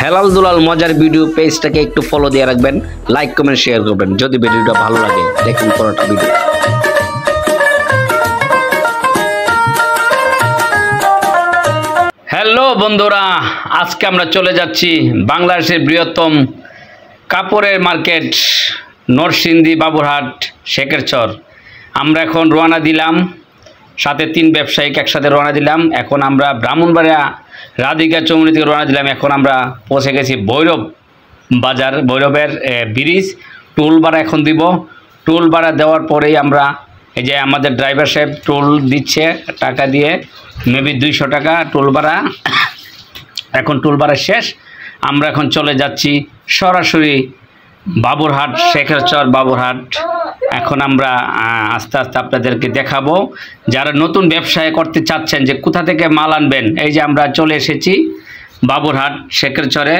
হেলাল দুলাল মজার ভিডিও পেজটাকে একটু ফলো দিয়ে রাখবেন, লাইক কমেন্ট শেয়ার করবেন যদি ভিডিওটা ভালো লাগে। দেখুন পুরোটা ভিডিও। হ্যালো বন্ধুরা, আজকে আমরা চলে যাচ্ছি বাংলাদেশের বৃহত্তম কাপড়ের মার্কেট নরসিংদী, বাবুরহাট, শেখেরচর। আমরা এখন রওনা দিলাম, সাথে 3 ব্যবসায়িক একসাথে রওনা দিলাম। এখন আমরা ব্রাহ্মণবাড়িয়া রাধিকা চৌমুনি থেকে রওনা দিলাম। এখন আমরা পৌঁছে গেছি ভৈরব বাজার, ভৈরবের ব্রিজ। টোল ভাড়া এখন দিব। টোল ভাড়া দেওয়ার পরেই আমরা এই যে আমাদের ড্রাইভার সাহেব টোল দিচ্ছে টাকা দিয়ে, মেবি 200 টাকা টোল ভাড়া। এখন টোল ভাড়া শেষ। আমরা এখন চলে যাচ্ছি সরাসরি বাবুরহাট, শেখেরচর বাবুরহাট। এখন আমরা আস্তে আস্তে আপনাদেরকে দেখাবো। যারা নতুন ব্যবসায় করতে চাচ্ছেন যে কোথা থেকে মাল আনবেন, এই যে আমরা চলে এসেছি বাবুরহাট শেখেরচরে।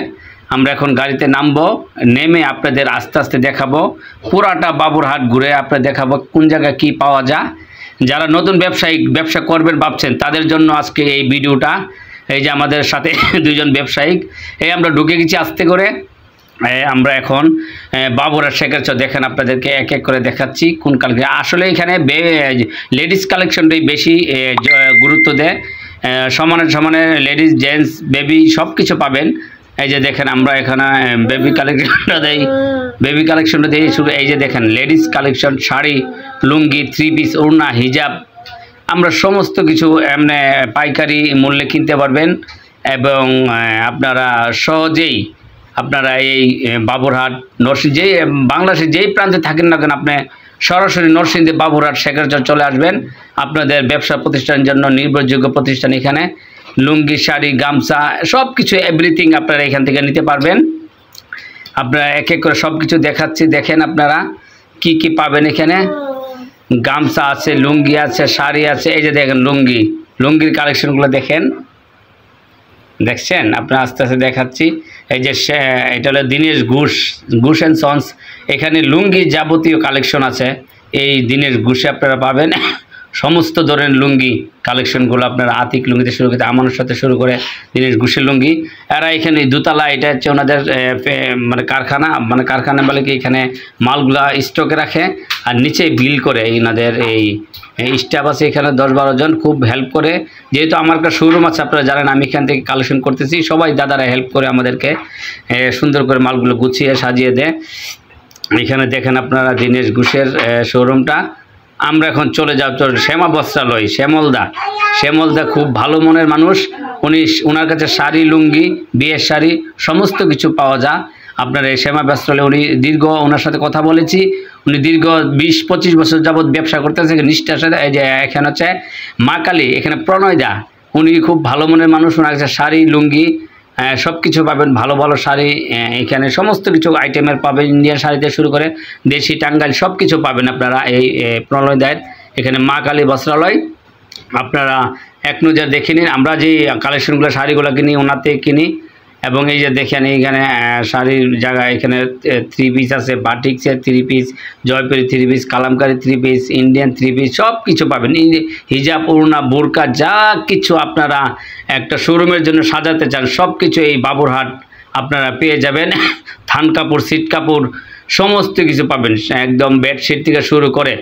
আমরা এখন গাড়িতে নামবো, নেমে আপনাদের আস্তে আস্তে দেখাবো পুরাটা বাবুরহাট ঘুরে আপনাদের দেখাবো কোন জায়গায় কি পাওয়া যায়। যারা নতুন ব্যবসা করবেন ভাবছেন তাদের জন্য আজকে এই ভিডিওটা। এই যে আমাদের সাথে 2 জন ব্যবসায়িক, এই আমরা ঢুকে গেছি আস্তে করে। আমরা এখন বাবুরহাট শেখেরচর দেখেন, আপনাদেরকে এক এক করে দেখাচ্ছি কোন কালেকশন। আসলে এখানে লেডিস কালেকশনটাই বেশি গুরুত্ব দেয়। সমানে সমানে লেডিস, জেন্টস, বেবি সব কিছু পাবেন। এই যে দেখেন আমরা এখানে বেবি কালেকশনটা দিয়ে শুরু। এই যে দেখেন লেডিস কালেকশন, শাড়ি, লুঙ্গি, 3 পিস, ওড়না, হিজাব, আমরা সমস্ত কিছু এমনি পাইকারি মূল্যে কিনতে পারবেন। এবং আপনারা সহজেই আপনারা এই বাবুরহাট নরসিংদী, বাংলাদেশের যেই প্রান্তে থাকেন না কেন, আপনি সরাসরি নরসিংদী, বাবুরহাট, শেখেরচর চলে আসবেন। আপনাদের ব্যবসা প্রতিষ্ঠানের জন্য নির্ভরযোগ্য প্রতিষ্ঠান। এখানে লুঙ্গি, শাড়ি, গামছা সব কিছু এভরিথিং আপনারা এখান থেকে নিতে পারবেন। আপনারা এক এক করে সব কিছু দেখাচ্ছি, দেখেন আপনারা কি কি পাবেন এখানে। গামছা আছে, লুঙ্গি আছে, শাড়ি আছে। এই যে দেখেন লুঙ্গির কালেকশনগুলো দেখেন, দেখছেন আপনারা আস্তে আস্তে দেখাচ্ছি। এই যে এটা হলো দীনেশ ঘোষ অ্যান্ড সন্স। এখানে লুঙ্গি যাবতীয় কালেকশন আছে। এই দীনেশ ঘোষে আপনারা পাবেন সমস্ত ধরনের লুঙ্গি কালেকশনগুলো। আপনারা আতিক লুঙ্গিতে শুরু করে আমানের সাথে শুরু করে দীনেশ ঘোষের লুঙ্গি। এরা এখানে দোতলা, এটা হচ্ছে ওনাদের কারখানা বলে কি, এখানে মালগুলা স্টকে রাখে আর নিচে বিল করে। এনাদের এই স্টাফ আছে এখানে 10-12 জন, খুব হেল্প করে। যেহেতু আমার একটা শোরুম আছে, আপনারা জানেন আমি এখান থেকে কালেকশন করতেছি। সবাই দাদারা হেল্প করে আমাদেরকে, সুন্দর করে মালগুলো গুছিয়ে সাজিয়ে দেয়। এখানে দেখেন আপনারা দীনেশ ঘোষের শোরুমটা। আমরা এখন চলে যাব শ্যামা বস্ত্রালয়। শ্যামলদা খুব ভালো মনের মানুষ। ওনার কাছে শাড়ি, লুঙ্গি, বিয়ের শাড়ি সমস্ত কিছু পাওয়া যায়। আপনার এই শ্যামা বস্ত্রালয় ওনার সাথে কথা বলেছি। উনি দীর্ঘ 20-25 বছর যাবৎ ব্যবসা করতেছে নিষ্ঠার সাথে। এই যে এখানে হচ্ছে মা কালী, এখানে প্রণয়দা, উনি খুব ভালো মনের মানুষ। ওনার কাছে শাড়ি, লুঙ্গি সব কিছু পাবেন, ভালো ভালো শাড়ি। এখানে সমস্ত কিছু আইটেমের পাবেন, ইন্ডিয়ান শাড়িতে শুরু করে দেশি, টাঙ্গাইল সব কিছু পাবেন আপনারা এই প্রণয়দায়ের এখানে মা কালী বস্ত্রালয়। আপনারা এক নজর দেখে নিন। আমরা যে কালেকশনগুলো শাড়িগুলো কিনি ওনাতে কিনি। এবং এই যে দেখেন এইখানে শাড়ির জায়গায় এখানে 3 পিস আছে, বাটিক্সের 3 piece, Jaipuri 3 piece, kalamkari 3 piece, Indian 3 piece সব কিছু পাবেন। হিজাব, ওড়না, বোরকা যা কিছু আপনারা একটা শোরুমের জন্য সাজাতে চান সব কিছু এই বাবুরহাট আপনারা পেয়ে যাবেন। থান কাপড়, সিট কাপড় সমস্ত কিছু পাবেন। একদম বেডশিট থেকে শুরু করে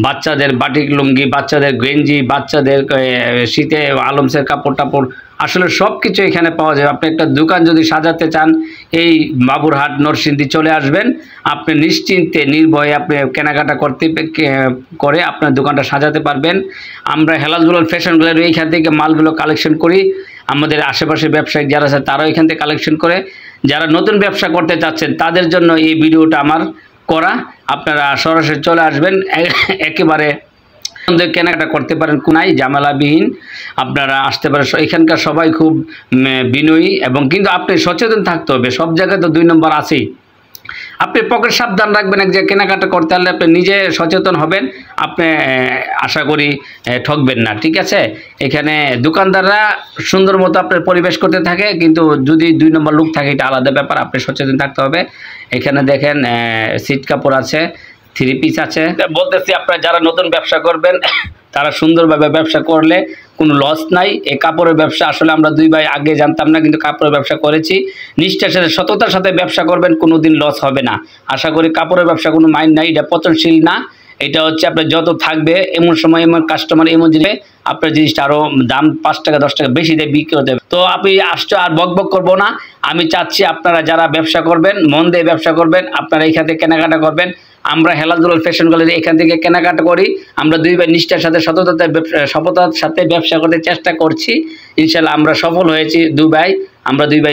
বাচ্চাদের বাটিক লুঙ্গি, বাচ্চাদের গেঞ্জি, বাচ্চাদের শীতে আলমসের কাপড় টাপড়, আসলে সব কিছু এখানে পাওয়া যায়। আপনি একটা দোকান যদি সাজাতে চান এই বাবুরহাট নরসিংদী চলে আসবেন। আপনি নিশ্চিন্তে নির্ভয়ে আপনি কেনাকাটা করে আপনার দোকানটা সাজাতে পারবেন। আমরা হেলাল দুলাল ফ্যাশন গ্যালারি এইখান থেকে মালগুলো কালেকশন করি। আমাদের আশেপাশে ব্যবসায়িক যারা আছে তারাও এখান থেকে কালেকশন করে। যারা নতুন ব্যবসা করতে চাচ্ছেন তাদের জন্য এই ভিডিওটা আমার করা। আপনারা সরাসরি চলে আসবেন, একেবারে কেনাকাটা করতে পারেন, কোনাই ঝামেলাবিহীন আপনারা আসতে পারেন। এখানকার সবাই খুব বিনয়ী, এবং কিন্তু আপনি সচেতন থাকতে হবে। সব জায়গায় তো 2 নম্বর আছেই। আপনি পকেট সাবধান রাখবেন, এক জায়গায় কেনাকাটা করতে হলে আপনি নিজে সচেতন হবেন। আপনি আশা করি ঠকবেন না, ঠিক আছে। এখানে দোকানদাররা সুন্দর মতো আপনার পরিবেশ করতে থাকে, কিন্তু যদি 2 নম্বর লোক থাকে এটা আলাদা ব্যাপার। আপনি সচেতন থাকতে হবে। এখানে দেখেন সিট কাপড় আছে, 3 পিস আছে। বলতেছি আপনারা যারা নতুন ব্যবসা করবেন তারা সুন্দরভাবে ব্যবসা করলে কোনো লস নাই। এই কাপড়ের ব্যবসা আসলে আমরা দুই ভাই আগে জানতাম না, কিন্তু কাপড়ের ব্যবসা করেছি। নিষ্ঠার সাথে সততার সাথে ব্যবসা করবেন, কোনো দিন লস হবে না। আশা করি কাপড়ের ব্যবসা কোনো মাইন্ড নাই, এটা পতনশীল না। এটা হচ্ছে আপনার যত থাকবে এমন সময় এমন কাস্টমার এমন জিনিস আপনার জিনিসটা আরও দাম 5 টাকা 10 টাকা বেশি দিয়ে বিক্রি হতে হবে। তো আপনি আসছে আর বকবক করবো না। আমি চাচ্ছি আপনারা যারা ব্যবসা করবেন মন দিয়ে ব্যবসা করবেন, আপনারা এখান থেকে কেনাকাটা করবেন। আমরা হেলাদুলাল ফ্যাশন গ্যালারি এখান থেকে কেনাকাটা করি। আমরা দুই ভাই নিষ্ঠার সাথে সততার সাথে ব্যবসা করতে চেষ্টা করছি। ইনশাল্লাহ আমরা সফল হয়েছি দুই ভাই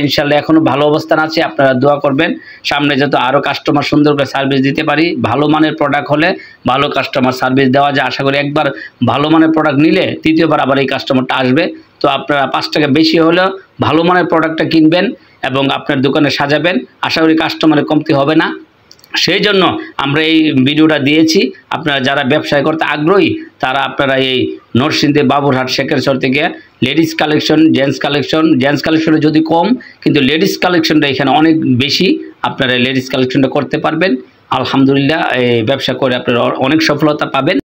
ইনশাল্লাহ এখনও ভালো অবস্থান আছে। আপনারা দোয়া করবেন সামনে যত আরও কাস্টমার সুন্দর করে সার্ভিস দিতে পারি। ভালো মানের প্রোডাক্ট হলে ভালো কাস্টমার সার্ভিস দেওয়া যায়। আশা করি একবার ভালো মানের প্রোডাক্ট নিলে তৃতীয়বার আবার এই কাস্টমারটা আসবে। তো আপনারা 5 টাকা বেশি হলেও ভালো মানের প্রোডাক্টটা কিনবেন এবং আপনার দোকানে সাজাবেন। আশা করি কাস্টমারের কমতি হবে না। সেই জন্য আমরা এই ভিডিওটা দিয়েছি। আপনারা যারা ব্যবসায় করতে আগ্রহী তারা আপনারা এই নরসিংদী বাবুরহাট শেখেরচর থেকে লেডিস কালেকশন, জেন্টস কালেকশনে যদি কম, কিন্তু লেডিস কালেকশনটা এখানে অনেক বেশি। আপনারা লেডিস কালেকশনটা করতে পারবেন। আলহামদুলিল্লাহ এই ব্যবসা করে আপনারা অনেক সফলতা পাবেন।